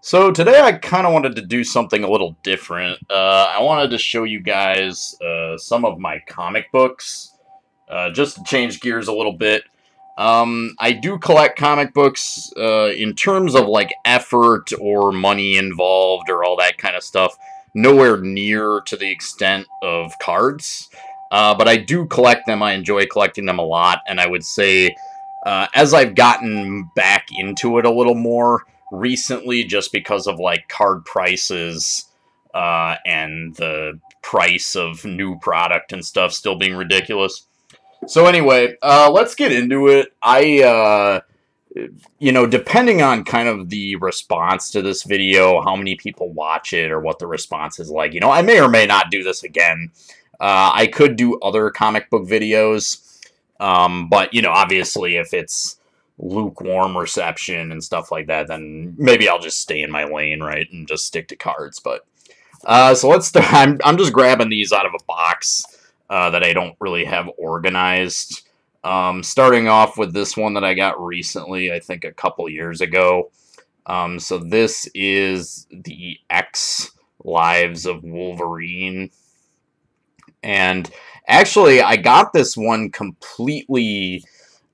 So today I kind of wanted to do something a little different. I wanted to show you guys some of my comic books, just to change gears a little bit. I do collect comic books in terms of like effort or money involved or all that kind of stuff. Nowhere near to the extent of cards, but I do collect them. I enjoy collecting them a lot, and I would say as I've gotten back into it a little more recently, just because of like card prices and the price of new product and stuff still being ridiculous. So anyway, let's get into it. Depending on kind of the response to this video, how many people watch it or what the response is like, I may or may not do this again. I could do other comic book videos, but, obviously if it's lukewarm reception and stuff like that, then maybe I'll just stay in my lane, right, and just stick to cards. But so let's start. I'm just grabbing these out of a box that I don't really have organized. Starting off with this one that I got recently, I think a couple years ago. So this is the X Lives of Wolverine. And actually, I got this one completely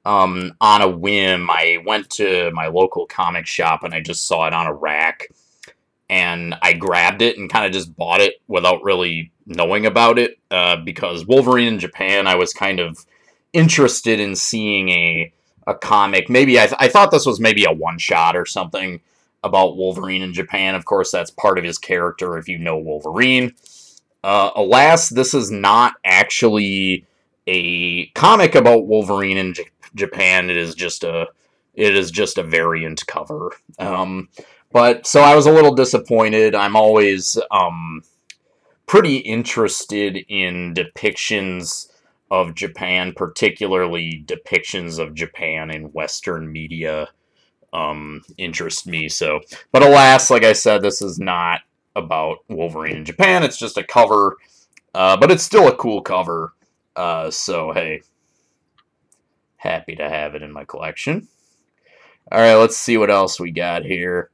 on a whim. I went to my local comic shop and I just saw it on a rack. And I grabbed it and kind of just bought it without really knowing about it. Because Wolverine in Japan, I was kind of interested in seeing a comic. Maybe I thought this was maybe a one-shot or something about Wolverine in Japan. Of course, that's part of his character if you know Wolverine. Alas, this is not actually a comic about Wolverine in Japan. It is just a variant cover. But so I was a little disappointed. I'm always pretty interested in depictions of Japan, particularly depictions of Japan in Western media interest me. So, but alas, like I said, this is not about Wolverine in Japan. It's just a cover, but it's still a cool cover. So hey, happy to have it in my collection. All right, let's see what else we got here.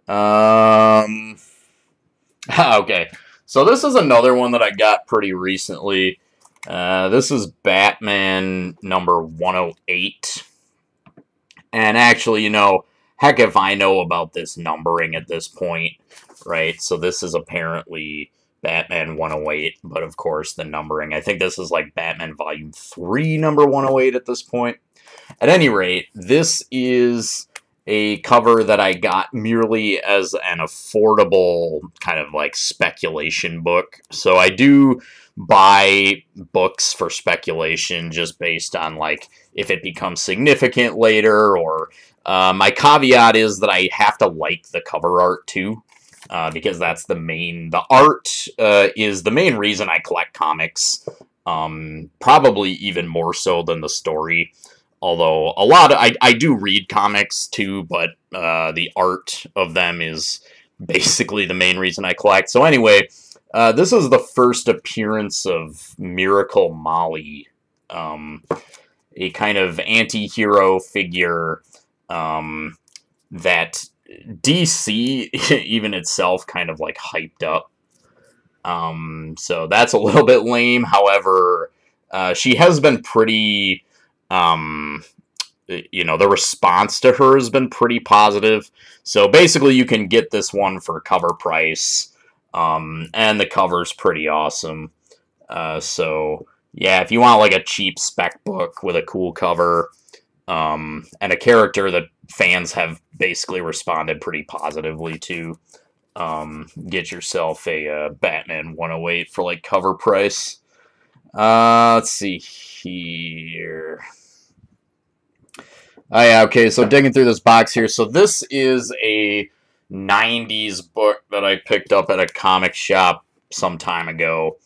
Okay, so this is another one that I got pretty recently. This is Batman number 108. And actually, heck if I know about this numbering at this point, right? So this is apparently Batman 108, but of course the numbering, I think this is like Batman Volume 3, number 108 at this point. At any rate, this is a cover that I got merely as an affordable kind of like speculation book. So I do buy books for speculation just based on like if it becomes significant later, or my caveat is that I have to like the cover art too, because that's the art is the main reason I collect comics, probably even more so than the story. Although I do read comics too, but the art of them is basically the main reason I collect. So anyway, this is the first appearance of Miracle Molly, a kind of anti-hero figure that DC even itself kind of like hyped up. So that's a little bit lame. However, she has been pretty... the response to her has been pretty positive. So basically you can get this one for cover price. And the cover's pretty awesome. So yeah, if you want like a cheap spec book with a cool cover, and a character that fans have basically responded pretty positively to, get yourself a Batman 108 for like cover price. Let's see here. Oh yeah, okay, so digging through this box here. So this is a 90s book that I picked up at a comic shop some time ago.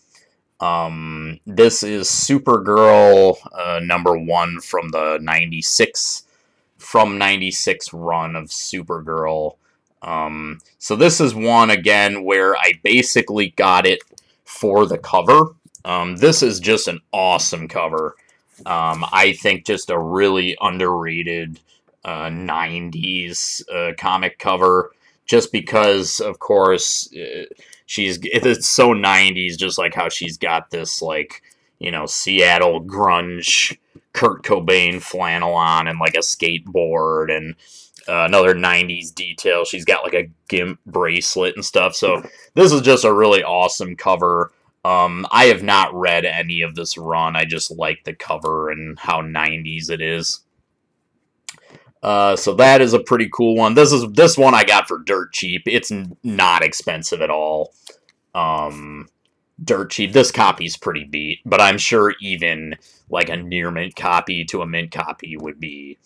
This is Supergirl number 1 from the 96 run of Supergirl. So this is one, again, where I basically got it for the cover. This is just an awesome cover. I think just a really underrated 90s comic cover. just because, of course, it's so 90s, just like how she's got this, like, you know, Seattle grunge Kurt Cobain flannel on and, like, a skateboard and another 90s detail. She's got, like, a GIMP bracelet and stuff, so this is just a really awesome cover. I have not read any of this run. I just like the cover and how 90s it is. So that is a pretty cool one. This one I got for dirt cheap. It's not expensive at all. Dirt cheap. This copy's pretty beat, but I'm sure even like a near mint copy to a mint copy would be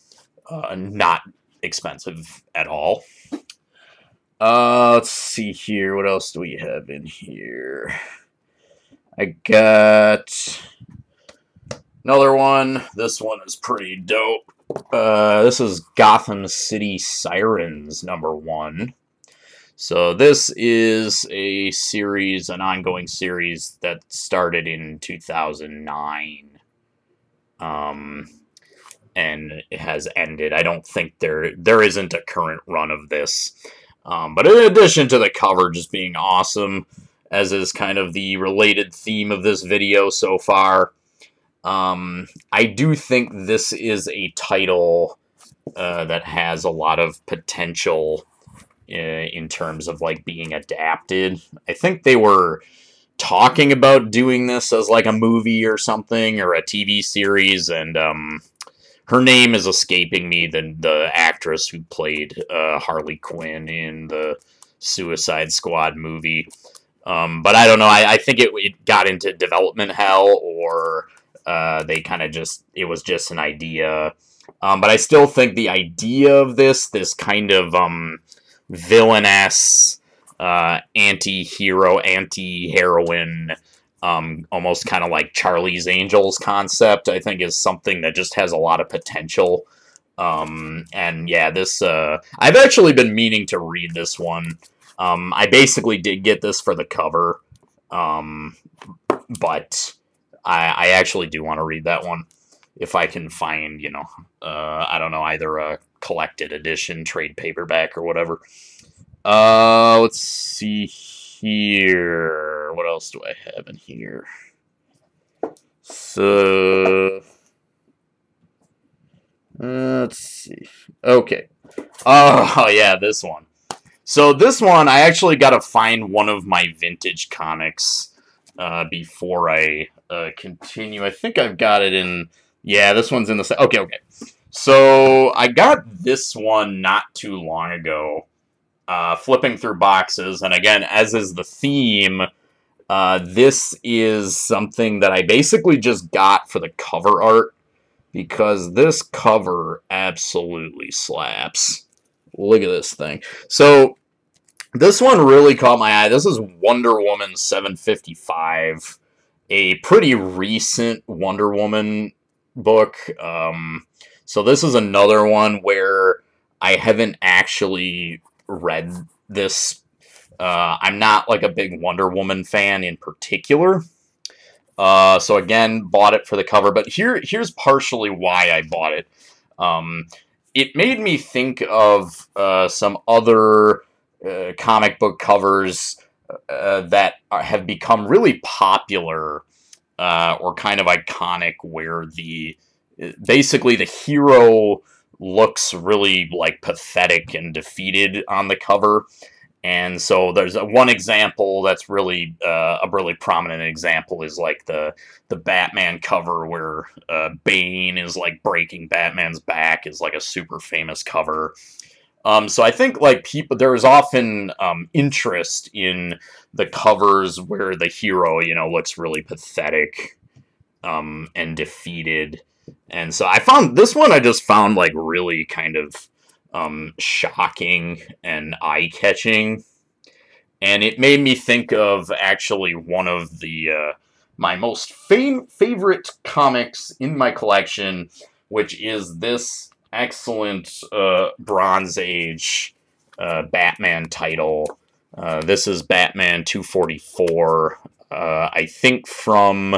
not expensive at all. Let's see here. What else do we have in here? I got another one. This one is pretty dope. This is Gotham City Sirens #1. So this is a series, an ongoing series that started in 2009. And it has ended. I don't think there isn't a current run of this. But in addition to the cover just being awesome, as is kind of the related theme of this video so far, I do think this is a title that has a lot of potential in terms of like being adapted. I think they were talking about doing this as like a movie or something, or a TV series, and her name is escaping me, the actress who played Harley Quinn in the Suicide Squad movie. But I don't know, I think it got into development hell, or they kind of it was just an idea. But I still think the idea of this kind of villainous, anti-hero, anti-heroine, almost kind of like Charlie's Angels concept, I think is something that just has a lot of potential. And yeah, this, I've actually been meaning to read this one. I basically did get this for the cover, but I actually do want to read that one. If I can find, you know, I don't know, either a collected edition, trade paperback, or whatever. Let's see here. What else do I have in here? So, let's see. Okay. Oh, yeah, this one. So this one, I actually got to find one of my vintage comics before I continue. I think I've got it in... Yeah, this one's in the set. Okay. So I got this one not too long ago, flipping through boxes, and again, as is the theme, this is something that I basically just got for the cover art, because this cover absolutely slaps. Look at this thing. So this one really caught my eye. This is Wonder Woman 755, a pretty recent Wonder Woman book. So this is another one where I haven't actually read this. I'm not like a big Wonder Woman fan in particular. So again, bought it for the cover, but here's partially why I bought it. It made me think of some other comic book covers that have become really popular or kind of iconic, where basically the hero looks really like pathetic and defeated on the cover. And so there's one example that's really a really prominent example is like the Batman cover where Bane is like breaking Batman's back, is like a super famous cover. So I think like there's often interest in the covers where the hero, you know, looks really pathetic and defeated. And so I found this one, I just found like really kind of shocking and eye-catching, and it made me think of actually one of the my most favorite comics in my collection, which is this excellent Bronze Age Batman title. This is Batman 244, I think from,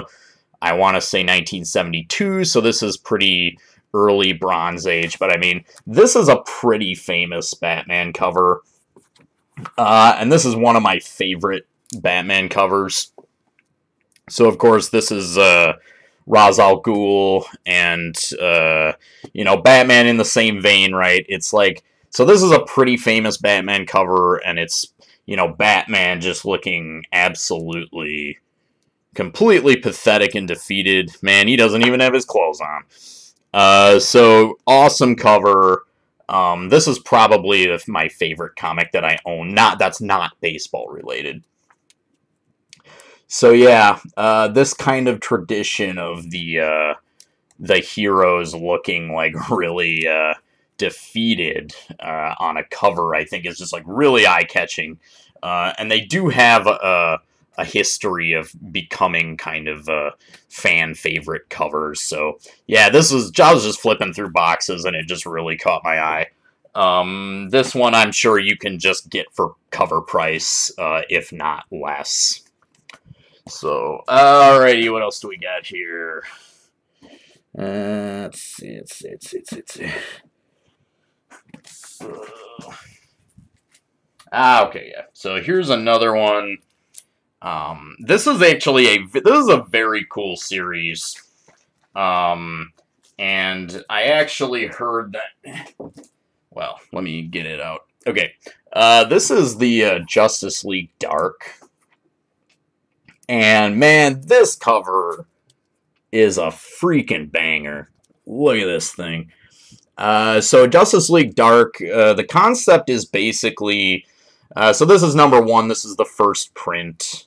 I want to say 1972, so this is pretty early Bronze Age, but I mean, this is a pretty famous Batman cover. And this is one of my favorite Batman covers. So, of course, this is Ra's al Ghul and, you know, Batman in the same vein, right? It's like, so this is a pretty famous Batman cover, and it's, you know, Batman just looking absolutely, completely pathetic and defeated. Man, he doesn't even have his clothes on. So, awesome cover. This is probably my favorite comic that I own. That's not baseball related. So yeah, this kind of tradition of the heroes looking like really defeated on a cover, I think, is just like really eye-catching. And they do have a history of becoming kind of fan favorite covers. So yeah, I was just flipping through boxes and it just really caught my eye. This one I'm sure you can just get for cover price, if not less. So, alrighty, what else do we got here? Let's see. So, okay, yeah. So here's another one. This is actually a very cool series. And I actually heard that. Well, let me get it out. Okay, this is the Justice League Dark. And man, this cover is a freaking banger. Look at this thing. So Justice League Dark, the concept is basically, so this is number 1, this is the first print.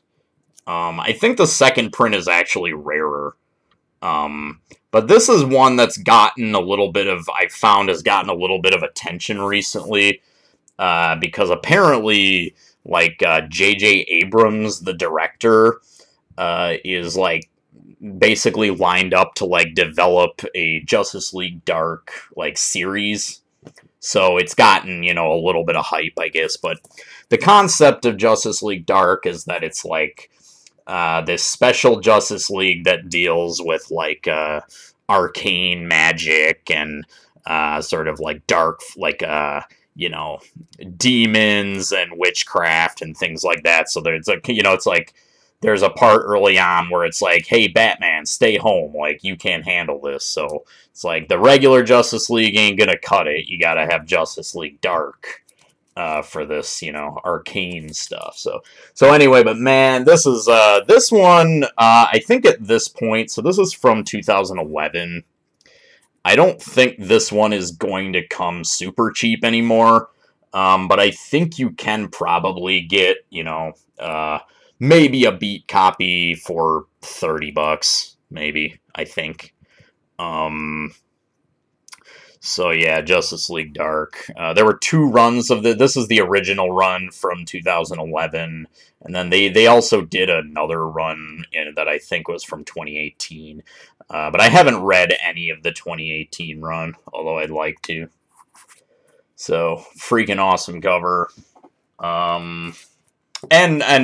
I think the second print is actually rarer. But this is one that's gotten a little bit of, has gotten a little bit of attention recently, because apparently, like, J.J. Abrams, the director, is, like, basically lined up to, like, develop a Justice League Dark, like, series. So it's gotten, you know, a little bit of hype, I guess. But the concept of Justice League Dark is that it's, like, this special Justice League that deals with, like, arcane magic and sort of, like, dark, like, you know, demons and witchcraft and things like that. So there's, like, you know, it's like, there's a part early on where it's like, hey, Batman, stay home. Like, you can't handle this. So it's like, the regular Justice League ain't gonna cut it. You gotta have Justice League Dark for this, you know, arcane stuff. So anyway, but man, this is, this one, I think at this point, so this is from 2011. I don't think this one is going to come super cheap anymore. But I think you can probably get, you know, maybe a beat copy for $30, maybe, I think. So yeah, Justice League Dark. There were 2 runs of this is the original run from 2011, and then they also did another run that I think was from 2018. But I haven't read any of the 2018 run, although I'd like to. So, freaking awesome cover. And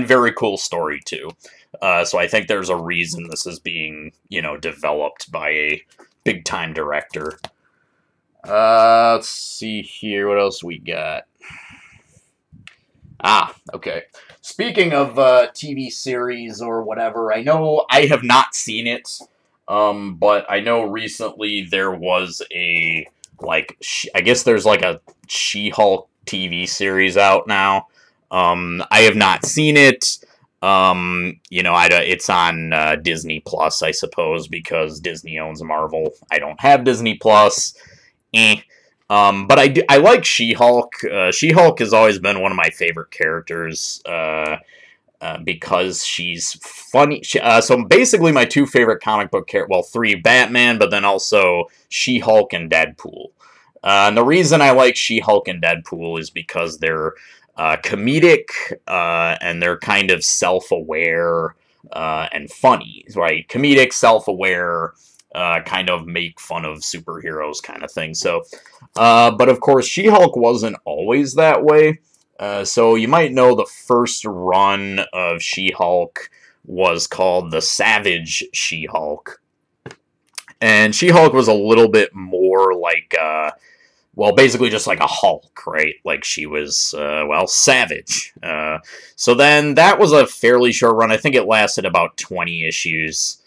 very cool story, too. So I think there's a reason this is being, you know, developed by a big-time director. Let's see here. What else we got? Okay. Speaking of TV series or whatever, I know I have not seen it, but I know recently there was a, like, I guess there's like a She-Hulk TV series out now. I have not seen it. You know, it's on Disney Plus, I suppose, because Disney owns Marvel. I don't have Disney Plus. But I like She-Hulk. She-Hulk has always been one of my favorite characters, because she's funny. So basically my 2 favorite comic book characters, well, 3, Batman, but then also She-Hulk and Deadpool. And the reason I like She-Hulk and Deadpool is because they're comedic, and they're kind of self-aware, and funny, right? Comedic, self-aware, kind of make fun of superheroes kind of thing. So, but of course, She-Hulk wasn't always that way. So you might know the first run of She-Hulk was called The Savage She-Hulk. And She-Hulk was a little bit more like, well, basically just like a Hulk, right? Like she was, well, savage. So then that was a fairly short run. I think it lasted about 20 issues.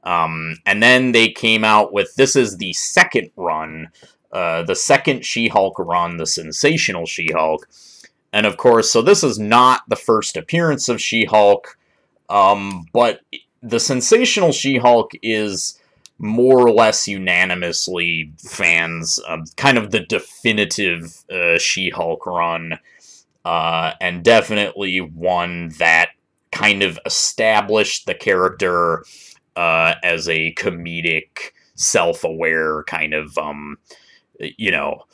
And then they came out with, this is the second run, the second She-Hulk run, the Sensational She-Hulk. And of course, so this is not the first appearance of She-Hulk, but the Sensational She-Hulk is more or less unanimously fans, kind of the definitive She-Hulk run, and definitely one that kind of established the character as a comedic, self-aware kind of, you know,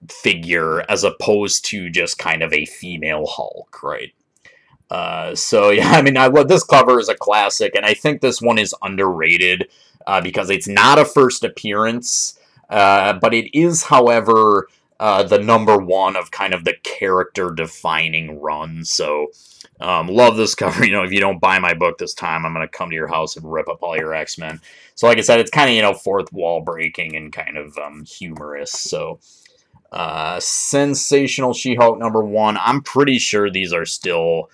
figure, as opposed to just kind of a female Hulk, right? So yeah, I mean, this cover is a classic, and I think this one is underrated because it's not a first appearance, but it is, however, the #1 of kind of the character-defining run. So love this cover. You know, if you don't buy my book this time, I'm going to come to your house and rip up all your X-Men. So like I said, it's kind of, you know, fourth wall breaking and kind of humorous. So Sensational She-Hulk #1. I'm pretty sure these are still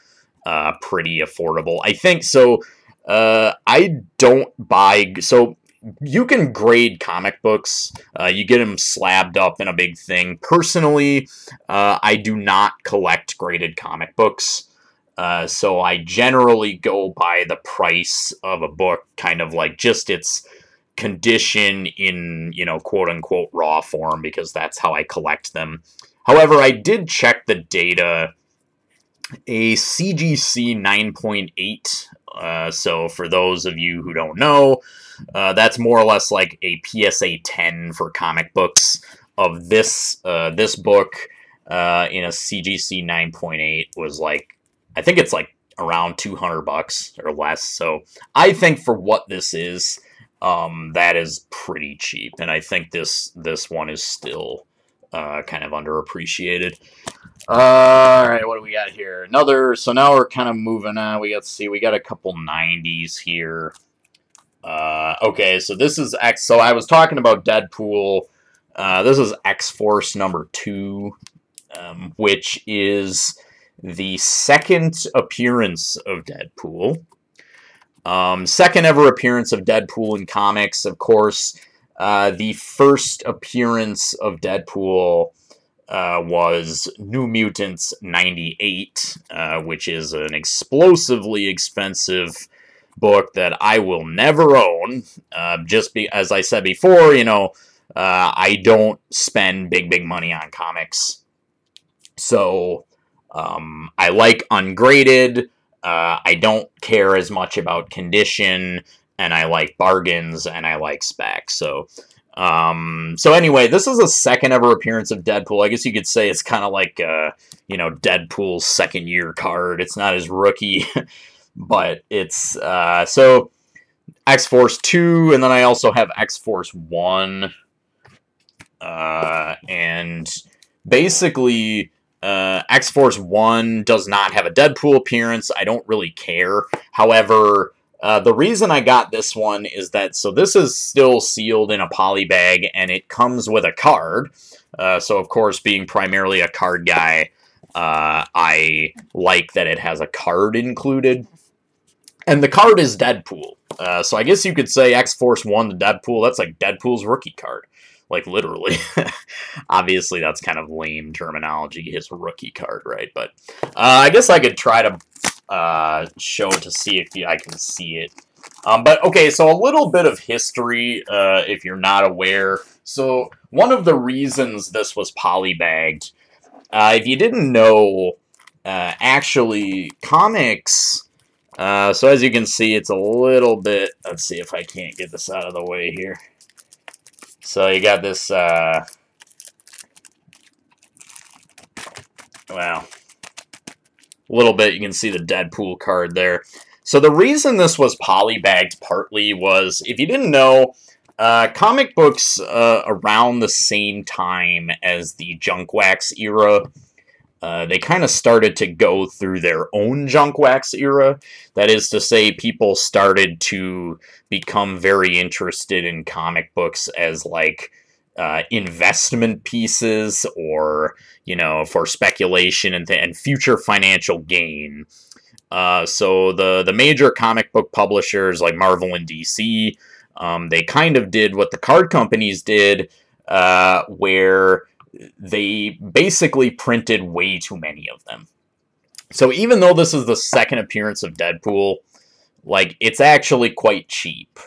pretty affordable. I think so. I don't buy, so you can grade comic books. You get them slabbed up in a big thing. Personally, I do not collect graded comic books. So I generally go by the price of a book, kind of like just its condition in, you know, quote-unquote raw form, because that's how I collect them. However, I did check the data. A CGC 9.8, so for those of you who don't know, that's more or less like a PSA 10 for comic books. Of this this book in a CGC 9.8 was like, I think it's like around $200 or less. So I think for what this is, that is pretty cheap, and I think this one is still kind of underappreciated. Alright, what do we got here? Another, so now we're kind of moving on. We got a couple 90s here. Okay, so this is so I was talking about Deadpool. This is X-Force #2, which is the second appearance of Deadpool. Second ever appearance of Deadpool in comics, of course. The first appearance of Deadpool was New Mutants 98, which is an explosively expensive book that I will never own. As I said before, you know, I don't spend big money on comics. So I like ungraded. I don't care as much about condition, and I like bargains, and I like specs. So anyway, this is the second ever appearance of Deadpool. I guess you could say it's kind of like, you know, Deadpool's second year card. It's not his rookie, but it's, so X-Force 2, and then I also have X-Force 1, and basically, X-Force 1 does not have a Deadpool appearance. I don't really care. However, the reason I got this one is that, so this is still sealed in a poly bag, and it comes with a card. So, of course, being primarily a card guy, I like that it has a card included. And the card is Deadpool. So I guess you could say X-Force 1 to Deadpool, that's like Deadpool's rookie card. Like, literally. Obviously, that's kind of lame terminology, his rookie card, right? But I guess I could try to show to see if I can see it. But, okay, so a little bit of history, if you're not aware. So, one of the reasons this was polybagged, if you didn't know, actually, comics, so as you can see, it's a little bit, let's see if I can't get this out of the way here. So you got this, well, a little bit, you can see the Deadpool card there. So the reason this was polybagged partly was, if you didn't know, comic books around the same time as the junk wax era, they kind of started to go through their own junk wax era. That is to say, people started to become very interested in comic books as, like, investment pieces, or, you know, for speculation and future financial gain. So the major comic book publishers like Marvel and DC, they kind of did what the card companies did, where they basically printed way too many of them. So even though this is the second appearance of Deadpool, like, it's actually quite cheap.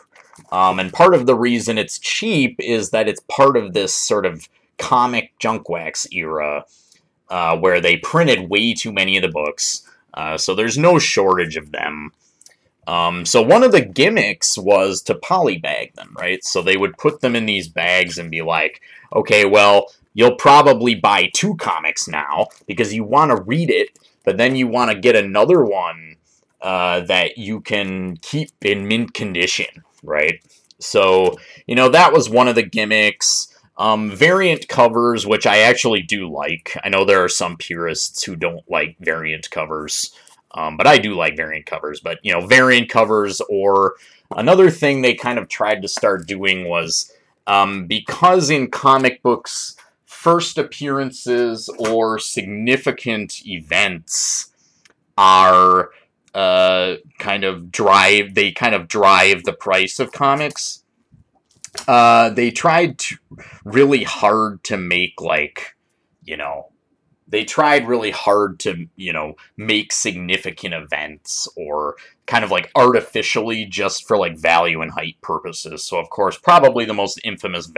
And part of the reason it's cheap is that it's part of this sort of comic junk wax era, where they printed way too many of the books. So there's no shortage of them. So one of the gimmicks was to polybag them, right? So they would put them in these bags and be like, okay, well, you'll probably buy 2 comics now because you want to read it, but then you want to get another one that you can keep in mint condition, right? So, you know, that was one of the gimmicks. Variant covers, which I actually do like. I know there are some purists who don't like variant covers, but I do like variant covers. But, you know, variant covers, or another thing they kind of tried to start doing was, because in comic books, first appearances or significant events are kind of drive the price of comics. They tried really hard to make, like, you know, they tried really hard to, you know, make significant events, or kind of like artificially, just for like value and hype purposes. So of course, probably the most infamous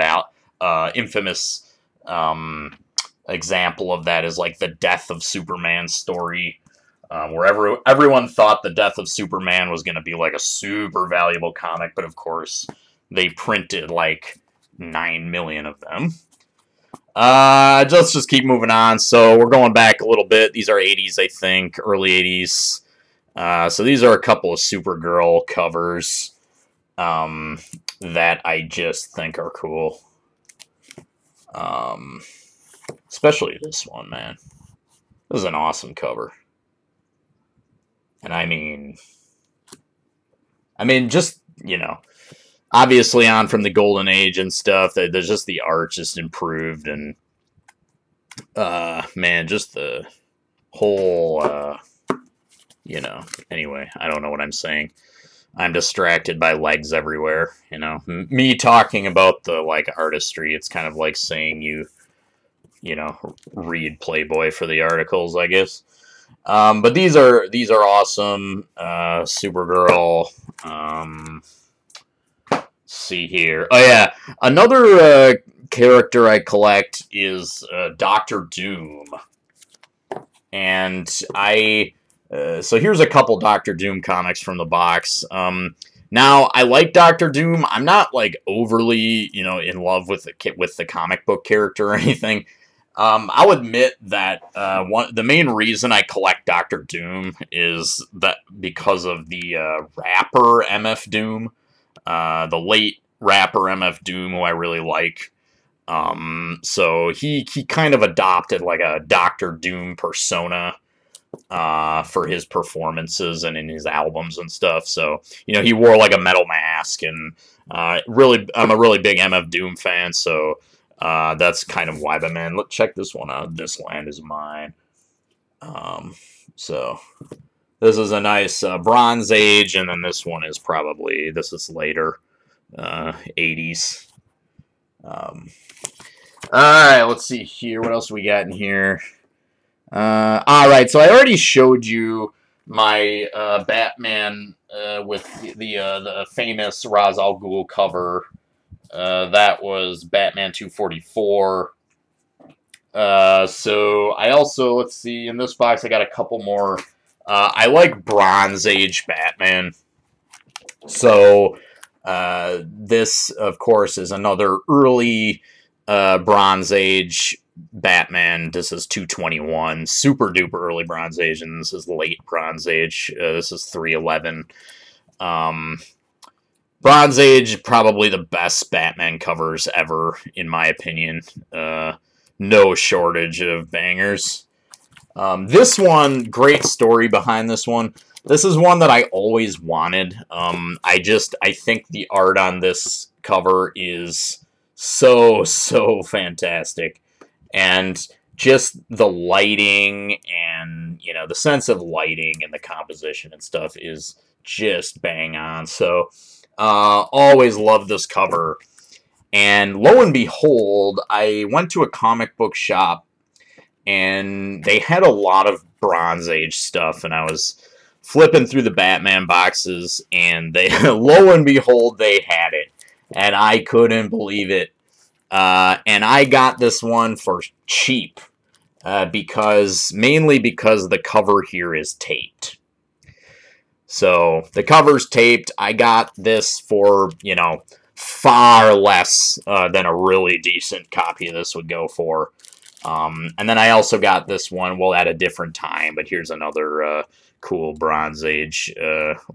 example of that is like the Death of Superman story, where everyone thought the Death of Superman was going to be like a super valuable comic, but of course they printed like 9 million of them. Let's just keep moving on. So we're going back a little bit. These are 80s, I think, early 80s. So these are a couple of Supergirl covers that I just think are cool. Especially this one, man. This is an awesome cover. And I mean, just, you know, obviously on from the Golden Age and stuff, there's just the art just improved, and man, just the whole, you know, anyway, I don't know what I'm saying. I'm distracted by legs everywhere, you know. Me talking about the, like, artistry, it's kind of like saying you know, read Playboy for the articles, I guess. But these are awesome. Supergirl, see here. Oh yeah, another character I collect is Dr. Doom, and so here's a couple Dr. Doom comics from the box. Now, I like Dr. Doom. I'm not, like, overly, you know, in love with the comic book character or anything. I'll admit that the main reason I collect Dr. Doom is that because of the rapper MF Doom, the late rapper MF Doom, who I really like. So he kind of adopted, like, a Dr. Doom persona for his performances and in his albums and stuff. So, you know, he wore, like, a metal mask, and really, I'm a really big MF Doom fan, so that's kind of why. But man, let's check this one out. This Land Is Mine. So this is a nice Bronze Age, and then this one is probably, this is later, 80s. Alright, let's see here. What else we got in here? Alright, so I already showed you my Batman with the famous Ra's al Ghul cover. That was Batman 244. So I also, let's see, in this box I got a couple more. I like Bronze Age Batman. So this, of course, is another early Bronze Age Batman. This is 221, super duper early Bronze Age, and this is late Bronze Age. This is 311. Bronze Age, probably the best Batman covers ever, in my opinion. No shortage of bangers. This one, great story behind this one. This is one that I always wanted. I think the art on this cover is so fantastic. And just the lighting and, you know, the sense of lighting and the composition and stuff is just bang on. So, always love this cover. And lo and behold, I went to a comic book shop and they had a lot of Bronze Age stuff, and I was flipping through the Batman boxes, and they, lo and behold, they had it. And I couldn't believe it. And I got this one for cheap, mainly because the cover here is taped. So, the cover's taped. I got this for, you know, far less than a really decent copy of this would go for. And then I also got this one, well, at a different time, but here's another cool Bronze Age,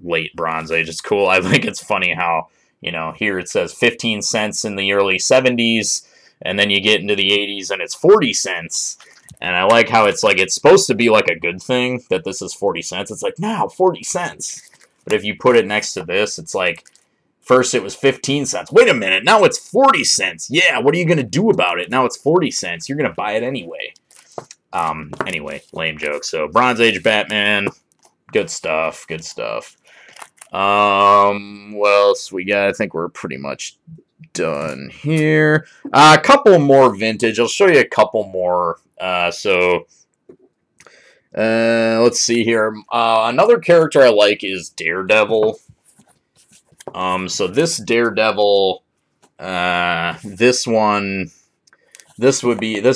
late Bronze Age. It's cool. I think it's funny how, you know, here it says 15 cents in the early 70s, and then you get into the 80s and it's 40 cents. And I like how it's like, it's supposed to be like a good thing that this is 40 cents. It's like, now 40 cents. But if you put it next to this, it's like, first it was 15 cents. Wait a minute, now it's 40 cents. Yeah, what are you going to do about it? Now it's 40 cents. You're going to buy it anyway. Anyway, lame joke. So, Bronze Age Batman, good stuff, good stuff. What else we got? I think we're pretty much done here. A couple more vintage. I'll show you a couple more. Let's see here. Another character I like is Daredevil. So this Daredevil, this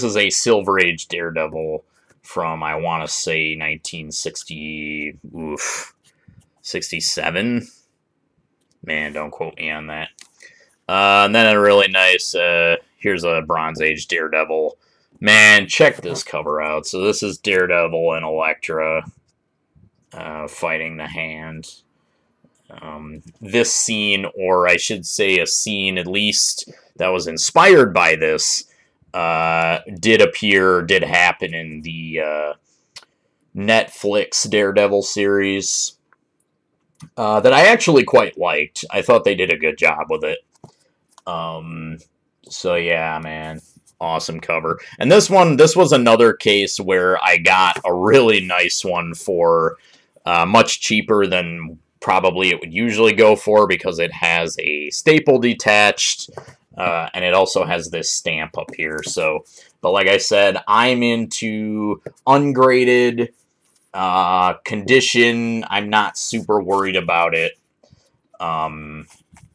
is a Silver Age Daredevil from, I want to say, 1967. Man, don't quote me on that. And then a really nice, here's a Bronze Age Daredevil. Man, check this cover out. So this is Daredevil and Elektra fighting the Hand. This scene, or I should say a scene at least that was inspired by this, did happen in the Netflix Daredevil series that I actually quite liked. I thought they did a good job with it. So yeah, man, awesome cover. And this was another case where I got a really nice one for much cheaper than probably it would usually go for, because it has a staple detached, and it also has this stamp up here. So, but like I said, I'm into ungraded condition. I'm not super worried about it.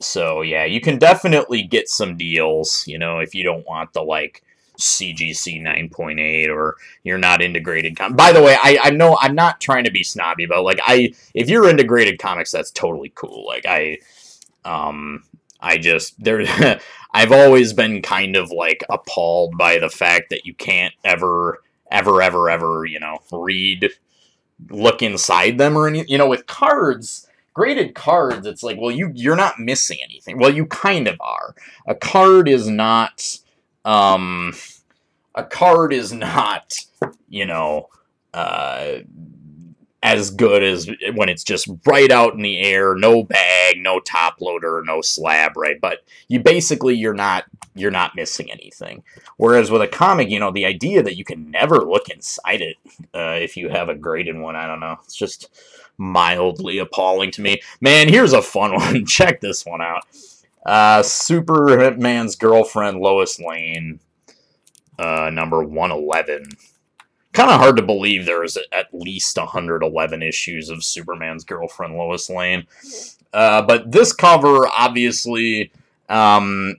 So yeah, you can definitely get some deals, you know, if you don't want the, like, CGC 9.8, or you're not into graded comics. By the way, I know I'm not trying to be snobby, but, like, if you're into graded comics, that's totally cool. Like, I've always been kind of, like, appalled by the fact that you can't ever, you know, look inside them or anything. You know, with cards, graded cards, it's like, well, you're not missing anything. Well, you kind of are. A card is not, you know, as good as when it's just right out in the air, no bag, no top loader, no slab, right? But you're not missing anything. Whereas with a comic, you know, the idea that you can never look inside it, if you have a graded one, I don't know, it's just mildly appalling to me. Man, here's a fun one. Check this one out. Superman's girlfriend, Lois Lane, number 111. Kind of hard to believe there's at least 111 issues of Superman's girlfriend, Lois Lane. But this cover, obviously, part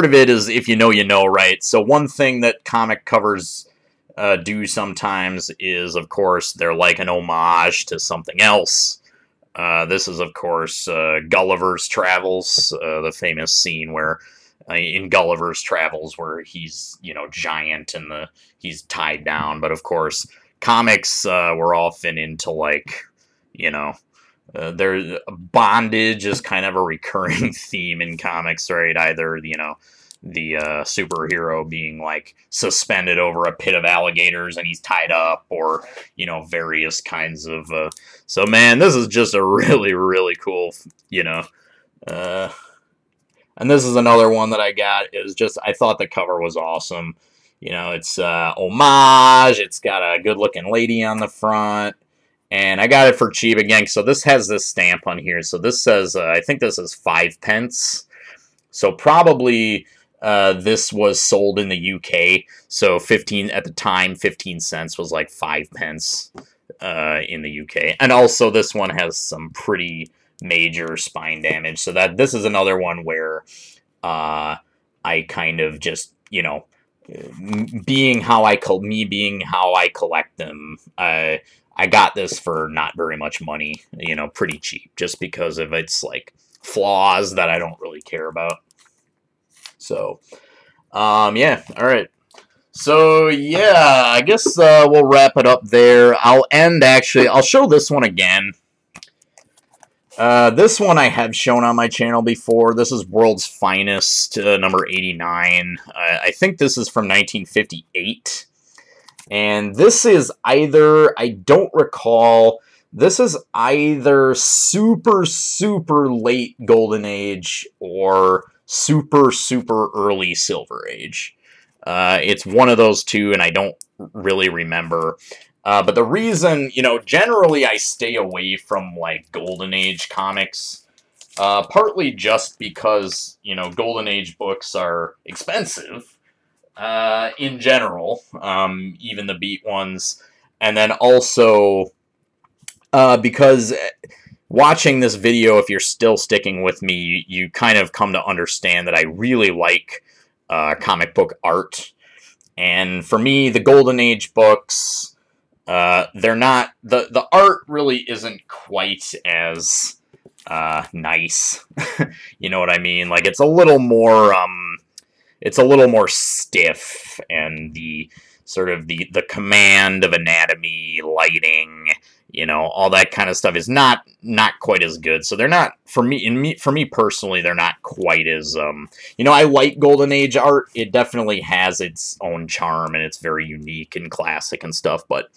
of it is if you know, you know, right? So one thing that comic covers do sometimes is, of course, they're like an homage to something else. This is, of course, Gulliver's Travels, the famous scene where in Gulliver's Travels where he's, you know, giant and he's tied down. But, of course, comics were often into, like, you know, bondage is kind of a recurring theme in comics, right? Either, you know, the superhero being, like, suspended over a pit of alligators and he's tied up, or, you know, various kinds of, so, man, this is just a really, really cool, you know, And this is another one that I got. It was just, I thought the cover was awesome. You know, it's homage. It's got a good-looking lady on the front. And I got it for cheap again. So this has this stamp on here. So this says, I think this is 5 pence. So probably this was sold in the UK. So 15 at the time, 15 cents was like 5 pence in the UK. And also this one has some pretty major spine damage. So that this is another one where I kind of just, you know, being how I collect them, I got this for not very much money, you know, pretty cheap, just because of its like flaws that I don't really care about. So, yeah, all right. So yeah, I guess we'll wrap it up there. I'll show this one again. This one I have shown on my channel before. This is World's Finest, number 89. I think this is from 1958. And this is either, I don't recall, this is either super, super late Golden Age or super, super early Silver Age. It's one of those two, and I don't really remember. But the reason, you know, generally I stay away from, like, Golden Age comics, partly just because, you know, Golden Age books are expensive, in general, even the beat ones, and then also, because watching this video, if you're still sticking with me, you kind of come to understand that I really like, comic book art, and for me, the Golden Age books, they're not, the art really isn't quite as, nice, you know what I mean, like, it's a little more stiff, and the sort of the command of anatomy, lighting, you know, all that kind of stuff is not quite as good. So they're not, for me personally, they're not quite as, you know, I like Golden Age art. It definitely has its own charm, and it's very unique and classic and stuff, but,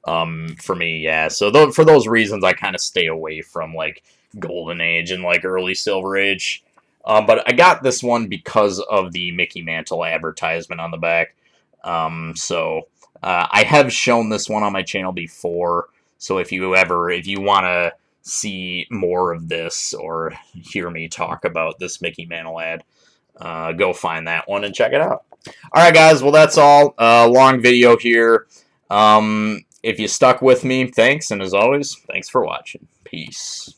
for me, yeah, so for those reasons, I kind of stay away from, like, Golden Age and, like, early Silver Age. But I got this one because of the Mickey Mantle advertisement on the back. I have shown this one on my channel before, so if you want to see more of this or hear me talk about this Mickey Mantle ad, go find that one and check it out. Alright guys, well that's all. Long video here. If you stuck with me, thanks, and as always, thanks for watching. Peace.